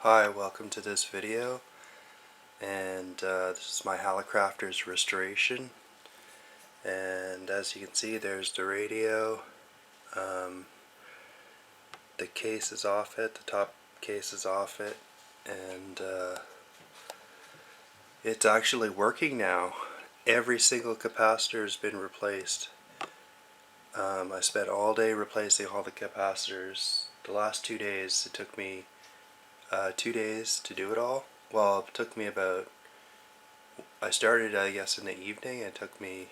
Hi, welcome to this video, and this is my Hallicrafters restoration. And as you can see, there's the radio. The case is off it, the top case is off it, and it's actually working now. Every single capacitor has been replaced. I spent all day replacing all the capacitors. The last 2 days, it took me 2 days to do it all. Well, it took me about, I started I guess in the evening. It took me,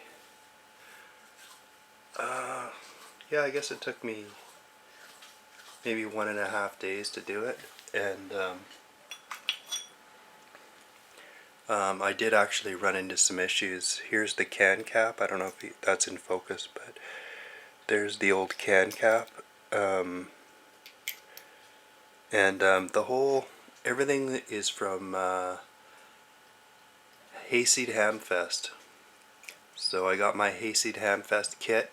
yeah, I guess it took me maybe 1.5 days to do it. And I did actually run into some issues. Here's the can cap. I don't know if that's in focus, but there's the old can cap. The whole, everything is from Hayseed Hamfest. So I got my Hayseed Hamfest kit.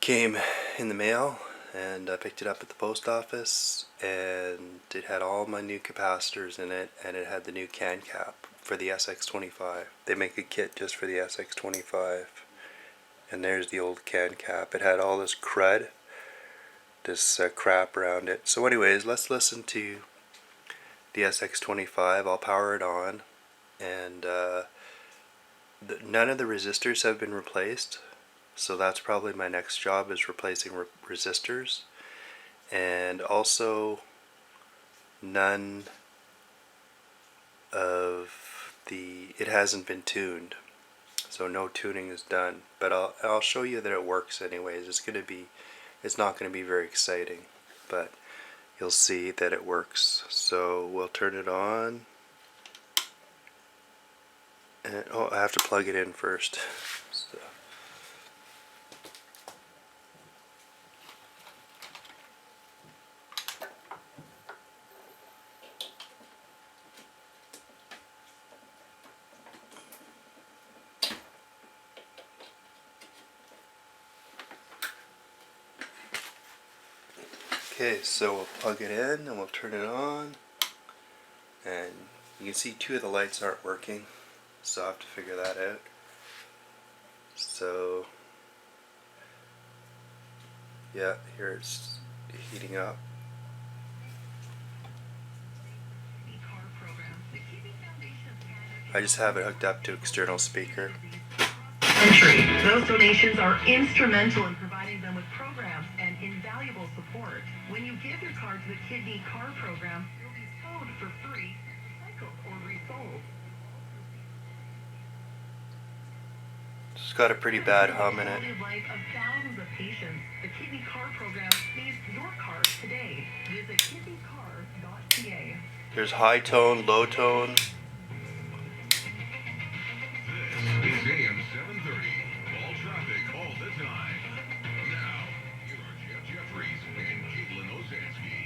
Came in the mail, and I picked it up at the post office, and it had all my new capacitors in it, and it had the new can cap for the SX25. They make a kit just for the SX25, and there's the old can cap. It had all this crud, this crap around it. So anyways, let's listen to the SX25. I'll power it on, and none of the resistors have been replaced. So that's probably my next job, is replacing resistors, and also none of it hasn't been tuned, so no tuning is done. But I'll show you that it works anyways. It's not going to be very exciting, but you'll see that it works. So we'll turn it on, and I have to plug it in first. So. Okay, so we'll plug it in and we'll turn it on, and you can see 2 of the lights aren't working, so I'll have to figure that out. So yeah, here it's heating up. I just have it hooked up to external speaker. Those donations are instrumental in providing them with programs and invaluable support. When you give your card to the Kidney Car Program, you'll be towed for free, recycled, or resold. It's got a pretty bad hum in it. The life of thousands of patients. The Kidney Car Program needs your card today. Visit kidneycar.ca. There's high tone, low tone. This is AM 730. All traffic all the time. Now, here are Jeff Jeffries and Caitlin Osansky.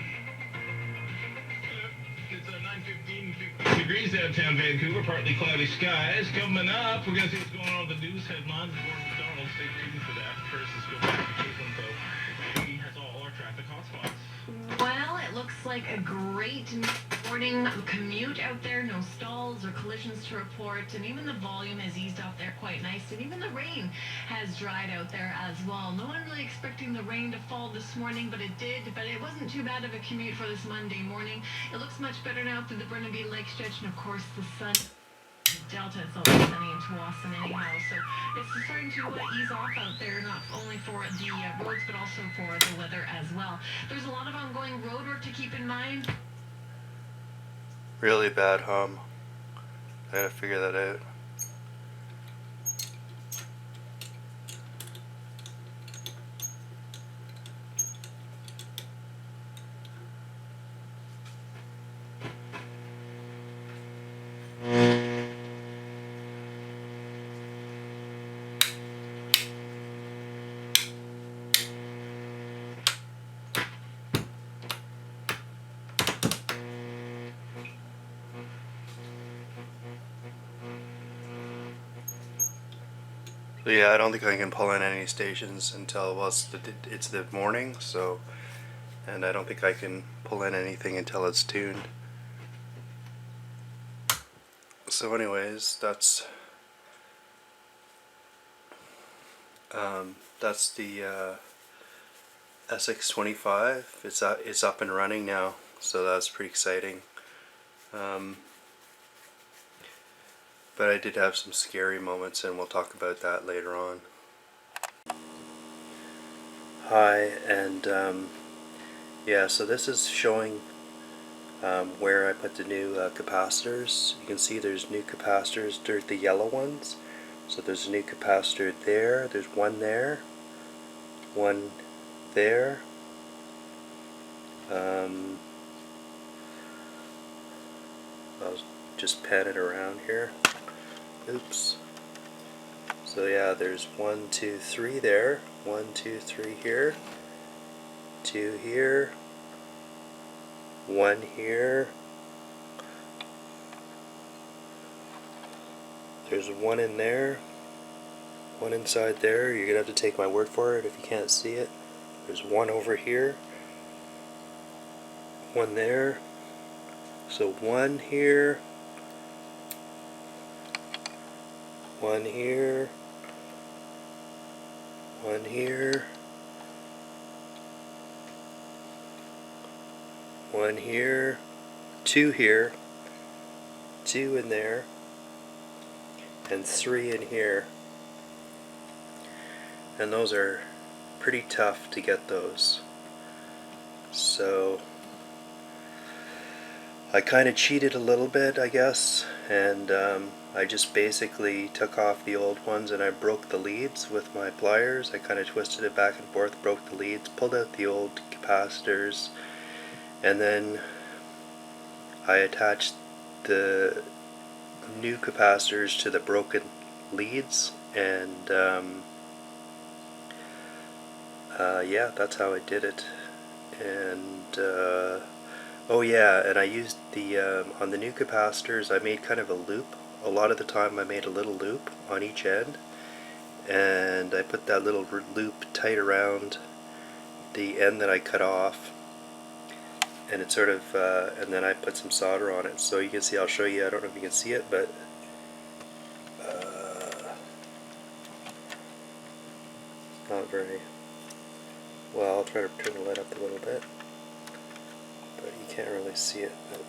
It's 9:15, 50 degrees downtown Vancouver, partly cloudy skies. Coming up, we're going to see what's going on with the news headlines. Gordon McDonald, stay tuned for that. First, let's go back to Caitlin, so he has all our traffic hotspots. Well, it looks like a great morning commute out there. No stalls or collisions to report, and even the volume has eased off there quite nice, and even the rain has dried out there as well. No one really expecting the rain to fall this morning, but it did. But it wasn't too bad of a commute for this Monday morning. It looks much better now through the Burnaby Lake stretch, and of course the sun. Delta, it's always sunny in Tsawwassen anyhow, so it's starting to ease off out there, not only for the roads but also for the weather as well. There's a lot of ongoing road work to keep in mind. Really bad hum. I gotta figure that out. So yeah, I don't think I can pull in any stations until, well, it's the morning, so and I don't think I can pull in anything until it's tuned. So anyways, that's the SX25. It's up and running now, so that's pretty exciting. But I did have some scary moments, and we'll talk about that later on. Hi, and yeah, so this is showing where I put the new capacitors. You can see there's new capacitors. They're the yellow ones. So there's a new capacitor there. There's one there. One there. I'll just pan it around here. Oops. So yeah, there's 1, 2, 3 there. 1, 2, 3 here. 2 here. 1 here. There's 1 in there. 1 inside there. You're gonna have to take my word for it if you can't see it. There's 1 over here. 1 there. So 1 here. 1 here. 1 here. 1 here. 2 here. 2 in there. And 3 in here. And those are pretty tough to get those. So I kind of cheated a little bit, I guess, and I just basically took off the old ones and I broke the leads with my pliers. I kind of twisted it back and forth, broke the leads, pulled out the old capacitors, and then I attached the new capacitors to the broken leads, and yeah, that's how I did it. And oh yeah, and I used the on the new capacitors I made kind of a loop. A lot of the time I made a little loop on each end, and I put that little loop tight around the end that I cut off, and it sort of and then I put some solder on it. So you can see, I'll show you, I don't know if you can see it, but not very well. I'll try to turn the light up a little bit, but you can't really see it. But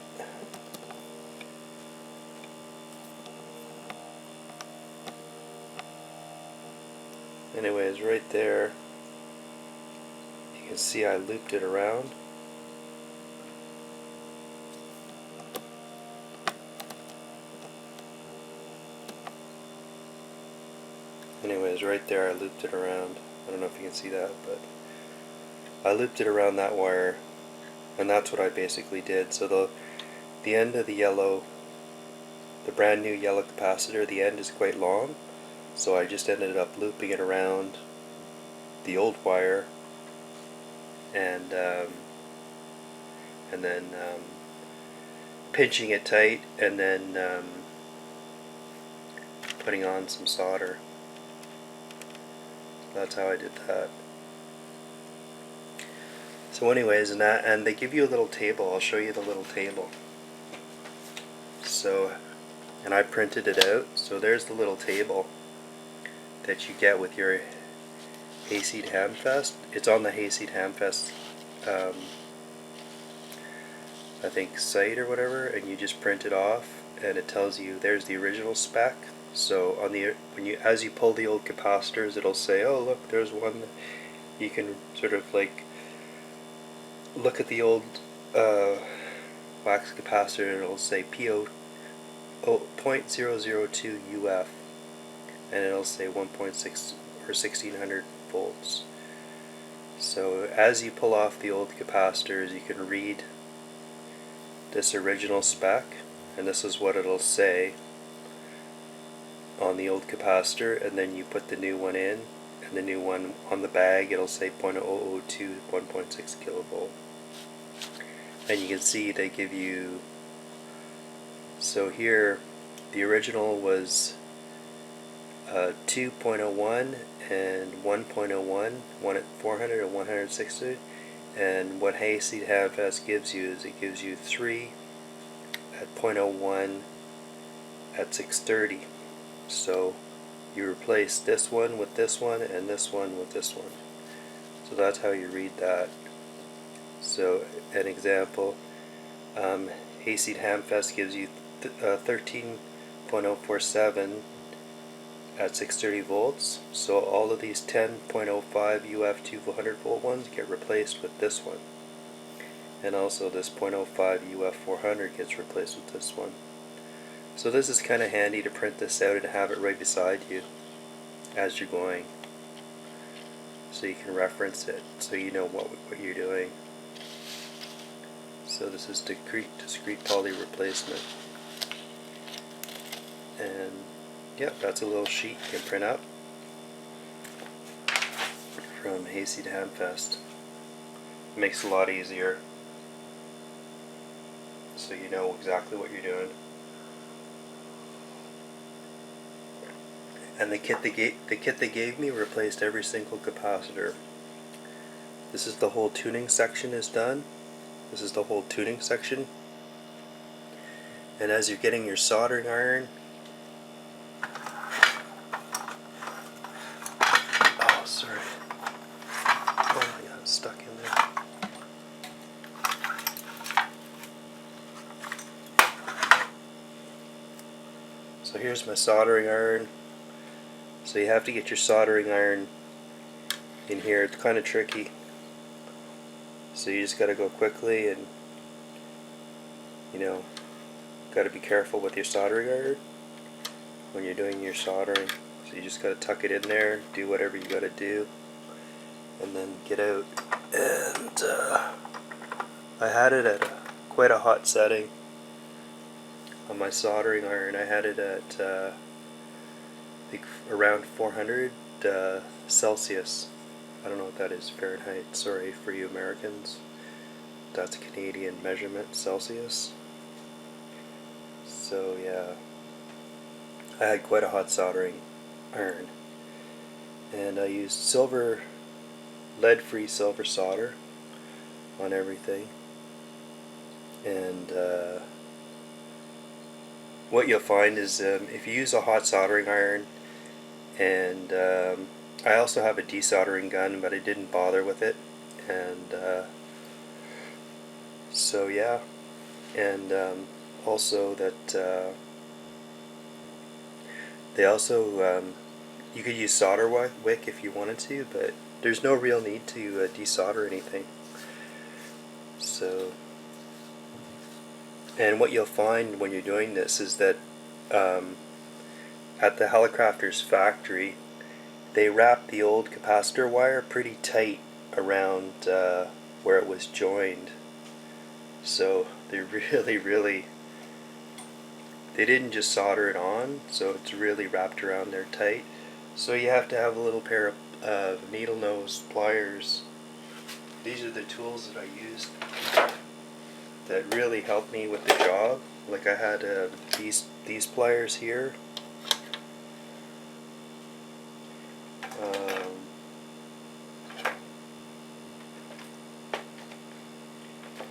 anyways, right there, you can see I looped it around. Anyways, right there I looped it around. I don't know if you can see that, but I looped it around that wire, and that's what I basically did. So the end of the yellow, the brand new yellow capacitor, the end is quite long, so I just ended up looping it around the old wire, and then pinching it tight, and then putting on some solder. That's how I did that. So anyways, and they give you a little table. I'll show you the little table. So, and I printed it out. So there's the little table that you get with your Hayseed Hamfest. It's on the Hayseed Hamfest, I think, site or whatever, and you just print it off, and it tells you there's the original spec. So on the as you pull the old capacitors, it'll say, oh look, there's one. You can sort of like look at the old wax capacitor, and it'll say PO 0.002 UF, and it'll say 1.6 or 1600 volts. So as you pull off the old capacitors, you can read this original spec, and this is what it'll say on the old capacitor, and then you put the new one in, and the new one on the bag, it'll say 0.002 1.6 kilovolt. And you can see they give you, so here the original was 2.01 and 1.01, one at 400 and 160, And what Hayseed Hamfest gives you is it gives you 3 at 0.01 at 630. So you replace this one with this one and this one with this one. So that's how you read that. So an example, Hayseed Hamfest gives you 13.047 at 630 volts. So all of these 10.05 UF 200 volt ones get replaced with this one. And also this 0.05 UF 400 gets replaced with this one. So this is kind of handy to print this out and have it right beside you as you're going, so you can reference it, so you know what you're doing. So this is discrete poly replacement. And yep, that's a little sheet you can print up from Hayseed Hamfest. Makes it a lot easier, so you know exactly what you're doing. And the kit they gave me replaced every single capacitor. This is the whole tuning section is done. This is the whole tuning section. And as you're getting your soldering iron, oh sorry, oh my god, it's stuck in there. So here's my soldering iron. So you have to get your soldering iron in here. It's kind of tricky. So you just got to go quickly, and you know, got to be careful with your soldering iron when you're doing your soldering. So you just got to tuck it in there, do whatever you got to do, and then get out. And I had it at quite a hot setting on my soldering iron. I had it at I think around 400 Celsius. I don't know what that is, Fahrenheit. Sorry for you Americans. That's a Canadian measurement, Celsius. So yeah, I had quite a hot soldering iron. And I used lead-free silver solder on everything. And what you'll find is if you use a hot soldering iron, and I also have a desoldering gun, but I didn't bother with it. And so yeah, and also that they also you could use solder wick if you wanted to, but there's no real need to desolder anything. So, and what you'll find when you're doing this is that at the Hallicrafters factory, they wrapped the old capacitor wire pretty tight around where it was joined. So they they didn't just solder it on, so it's really wrapped around there tight. So you have to have a little pair of needle nose pliers. These are the tools that I used that really helped me with the job. Like I had these pliers here.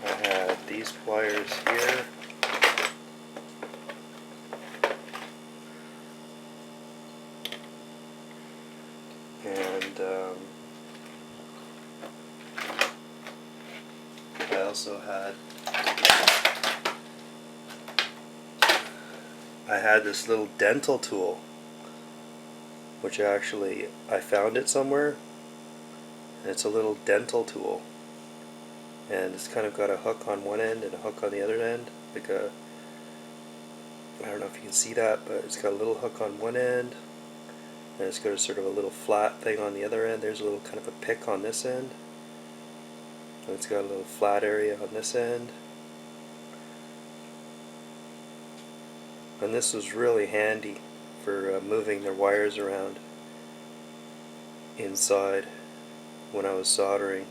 I had these pliers here. And I also had this little dental tool, which actually I found it somewhere, and it's a little dental tool, and it's kind of got a hook on one end and a hook on the other end, like a, I don't know if you can see that, but it's got a little hook on one end, and it's got a sort of a little flat thing on the other end. There's a little kind of a pick on this end, and it's got a little flat area on this end. And this was really handy for moving their wires around inside when I was soldering.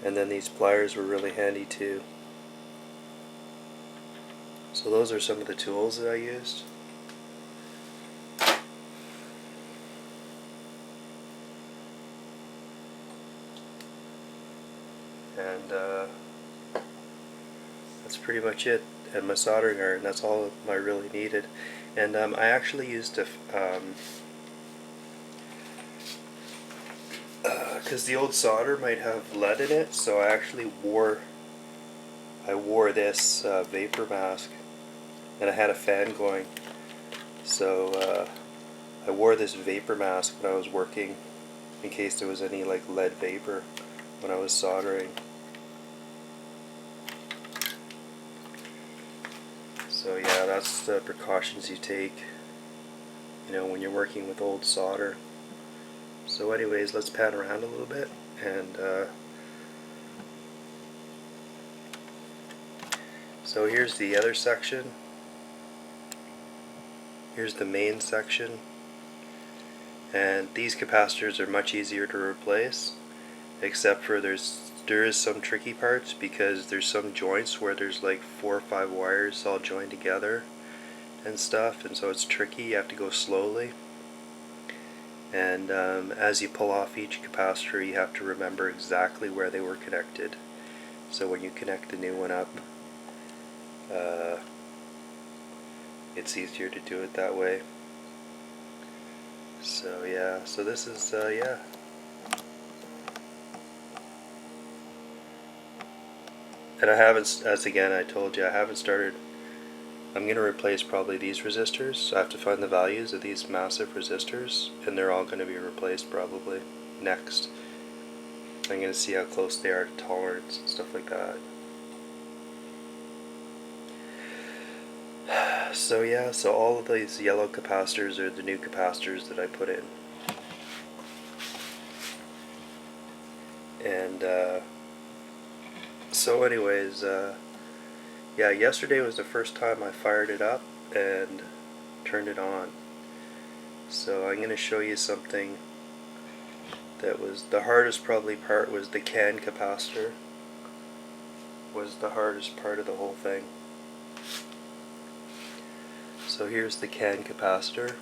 And then these pliers were really handy too. So those are some of the tools that I used. and that's pretty much it. And my soldering iron, that's all I really needed. And I actually used a because the old solder might have lead in it, so I wore this vapor mask, and I had a fan going, so I wore this vapor mask when I was working in case there was any like lead vapor when I was soldering. So yeah, that's the precautions you take, you know, when you're working with old solder. So anyways, let's pan around a little bit, and so here's the other section. Here's the main section, and these capacitors are much easier to replace, except for there is some tricky parts, because there's some joints where there's like 4 or 5 wires all joined together and stuff, and so it's tricky. You have to go slowly. And as you pull off each capacitor, you have to remember exactly where they were connected. So when you connect the new one up, it's easier to do it that way. So yeah, so this is, yeah. And I haven't, as again I told you, I haven't started. I'm going to replace probably these resistors. So I have to find the values of these massive resistors, and they're all going to be replaced probably next. I'm going to see how close they are to tolerance and stuff like that. So yeah, so all of these yellow capacitors are the new capacitors that I put in. And so anyways, yeah, yesterday was the first time I fired it up and turned it on. So I'm going to show you something that was the hardest probably part. Was the CAN capacitor was the hardest part of the whole thing. So here's the CAN capacitor,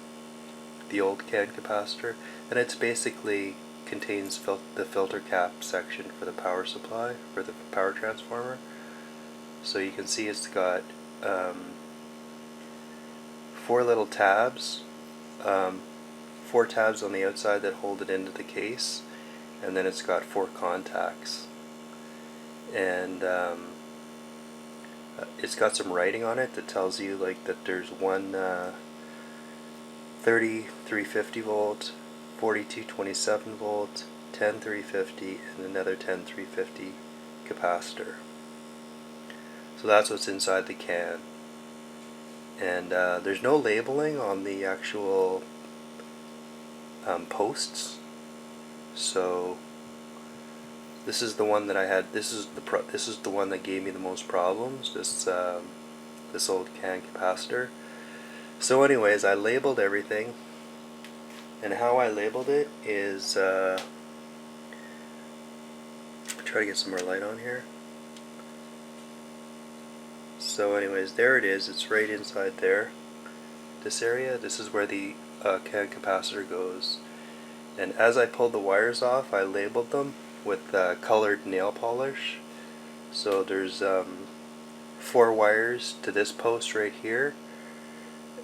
the old CAN capacitor, and it's basically contains the filter cap section for the power supply, for the power transformer. So you can see it's got 4 little tabs, 4 tabs on the outside that hold it into the case, and then it's got 4 contacts. And it's got some writing on it that tells you like that there's one 30 350 volt, 42 27 volt, 10 350, and another 10 350 capacitor. So that's what's inside the can. And there's no labeling on the actual posts. So this is the one that I had. This is the one that gave me the most problems. This old CAN capacitor. So anyways, I labeled everything, and how I labeled it is try to get some more light on here. So anyways, there it is. It's right inside there. This area. This is where the CAN capacitor goes. And as I pulled the wires off, I labeled them with colored nail polish. So there's 4 wires to this post right here,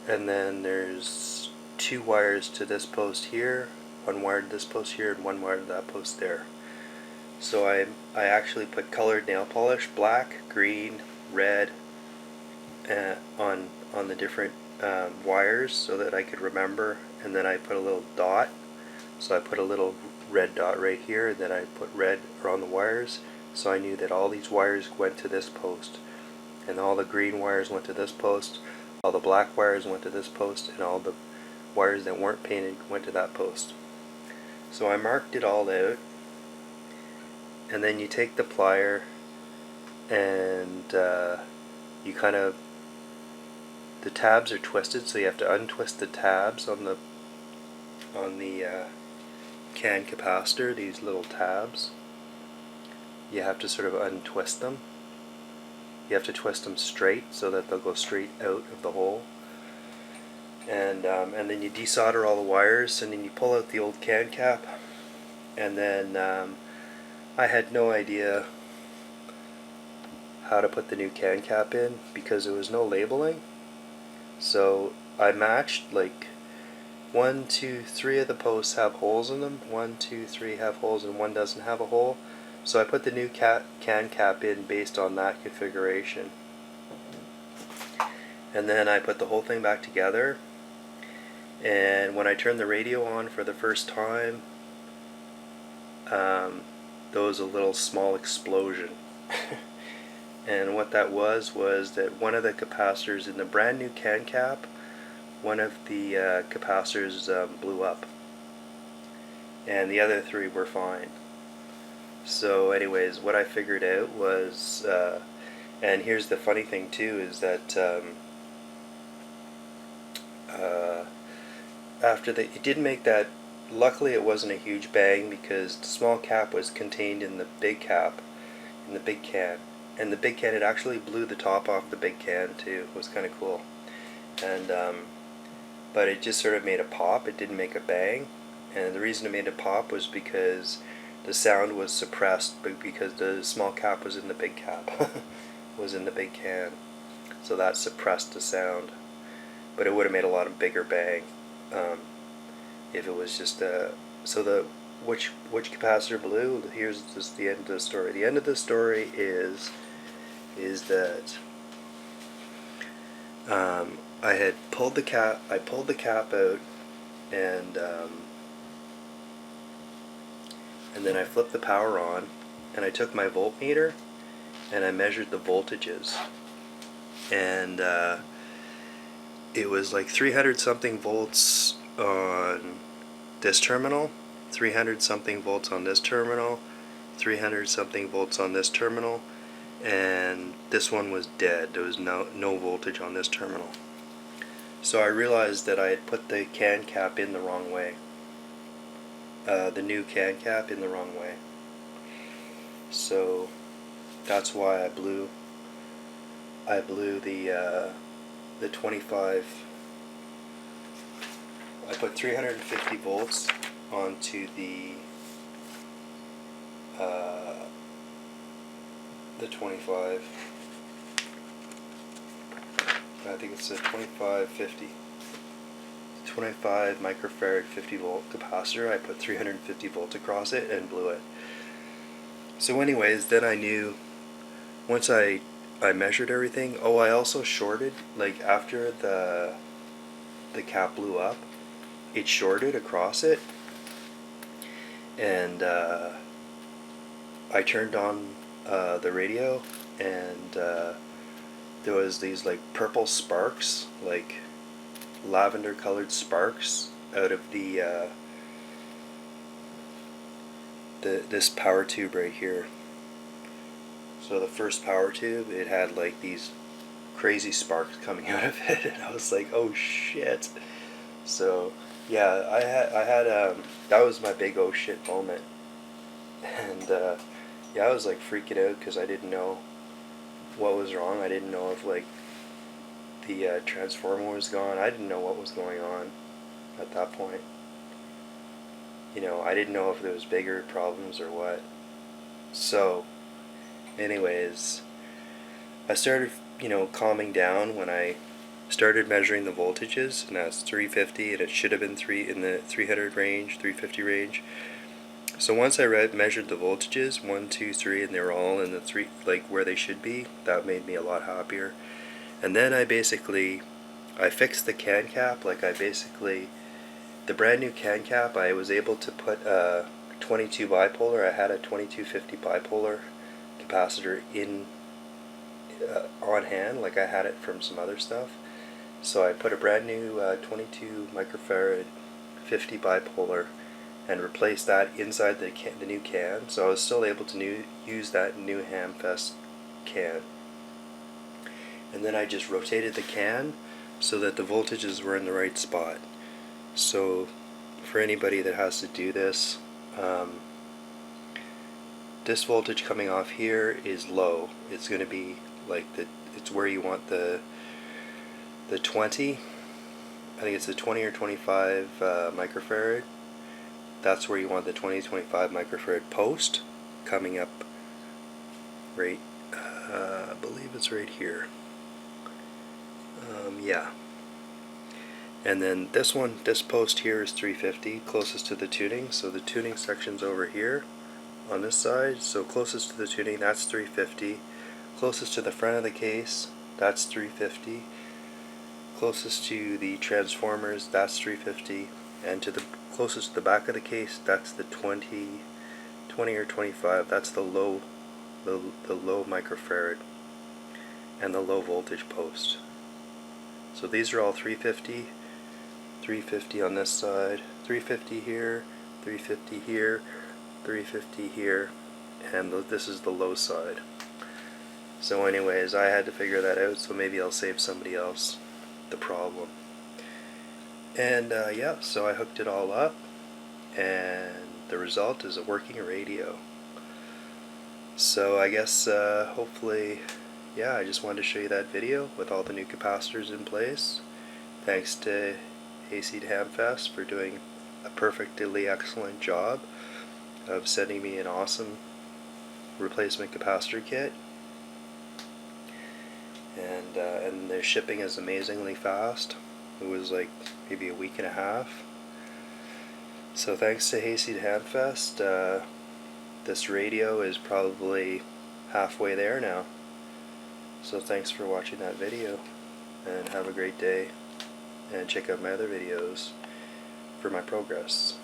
and then there's 2 wires to this post here, 1 wire to this post here, and 1 wire to that post there. So I actually put colored nail polish, black, green, red, on the different wires so that I could remember, and then I put a little dot. So I put a little red dot right here, and then I put red around the wires, so I knew that all these wires went to this post, and all the green wires went to this post, all the black wires went to this post, and all the wires that weren't painted went to that post. So I marked it all out, and then you take the plier and you kind of, the tabs are twisted, so you have to untwist the tabs on the CAN capacitor, these little tabs. You have to sort of untwist them. You have to twist them straight so that they'll go straight out of the hole. And then you desolder all the wires, and then you pull out the old CAN cap. And then I had no idea how to put the new can cap in because there was no labeling. So I matched like 1, 2, 3 of the posts have holes in them. 1, 2, 3 have holes and one doesn't have a hole. So I put the new can cap in based on that configuration. And then I put the whole thing back together. And when I turned the radio on for the first time, there was a little small explosion. And what that was that one of the capacitors in the brand new can cap, one of the capacitors blew up. And the other 3 were fine. So anyways, what I figured out was, and here's the funny thing too, is that after it didn't make that, luckily it wasn't a huge bang because the small cap was contained in the big cap, in the big can. And the big can, it actually blew the top off the big can too. It was kind of cool. And but it just sort of made a pop. It didn't make a bang. And the reason it made a pop was because the sound was suppressed, but because the small cap was in the big cap, was in the big can. So that suppressed the sound. But it would have made a lot of bigger bang if it was just so the which capacitor blew. Here's just the end of the story. The end of the story is that I had pulled the cap. I pulled the cap out, and then I flipped the power on, and I took my voltmeter, and I measured the voltages, and it was like 300 something volts on this terminal, 300 something volts on this terminal, 300 something volts on this terminal, and this one was dead. There was no voltage on this terminal. So I realized that I had put the can cap in the wrong way. The new can cap in the wrong way. So that's why I blew the 25. I put 350 volts onto the 25. I think it's a 2550. 25 microfarad 50 volt capacitor. I put 350 volts across it and blew it. So anyways, then I knew, once I measured everything. Oh, I also shorted, like after the cap blew up, it shorted across it, and I turned on the radio, and there was these like purple sparks, like lavender colored sparks out of this power tube right here. So the first power tube, it had like these crazy sparks coming out of it, and I was like, oh shit. So yeah, I had that was my big oh shit moment. And yeah, I was like freaking out because I didn't know what was wrong. I didn't know if like the transformer was gone. I didn't know what was going on at that point. You know, I didn't know if there was bigger problems or what. So anyways, I started, you know, calming down when I started measuring the voltages, and that's 350, and it should have been in the 300 range, 350 range. So once I measured the voltages, 1, 2, 3, and they were all in the 3, like where they should be, that made me a lot happier. And then I fixed the can cap. Like the brand new can cap, I was able to put a 22 bipolar. I had a 2250 bipolar capacitor in on hand, like I had it from some other stuff. So I put a brand new 22 microfarad 50 bipolar and replaced that inside the new can. So I was still able to use that new Hamfest can. And then I just rotated the can so that the voltages were in the right spot. So for anybody that has to do this, this voltage coming off here is low. It's going to be like it's where you want the 20. I think it's the 20 or 25 microfarad. That's where you want the 20-25 microfarad post coming up right I believe it's right here. Yeah. And then this one, this post here is 350, closest to the tuning. So the tuning section's over here on this side. So closest to the tuning, that's 350. Closest to the front of the case, that's 350. Closest to the transformers, that's 350. And to the closest to the back of the case, that's the 20 or 25. That's the low microfarad and the low voltage post. So these are all 350, 350 on this side, 350 here, 350 here, 350 here, and this is the low side. So anyways, I had to figure that out, so maybe I'll save somebody else the problem. And yeah, so I hooked it all up, and the result is a working radio. So I guess hopefully, yeah, I just wanted to show you that video with all the new capacitors in place. Thanks to Hayseed Hamfest for doing a perfectly excellent job of sending me an awesome replacement capacitor kit. And their shipping is amazingly fast. It was like maybe a week and a half. So thanks to Hayseed Hamfest, this radio is probably halfway there now. So thanks for watching that video, and have a great day, and check out my other videos for my progress.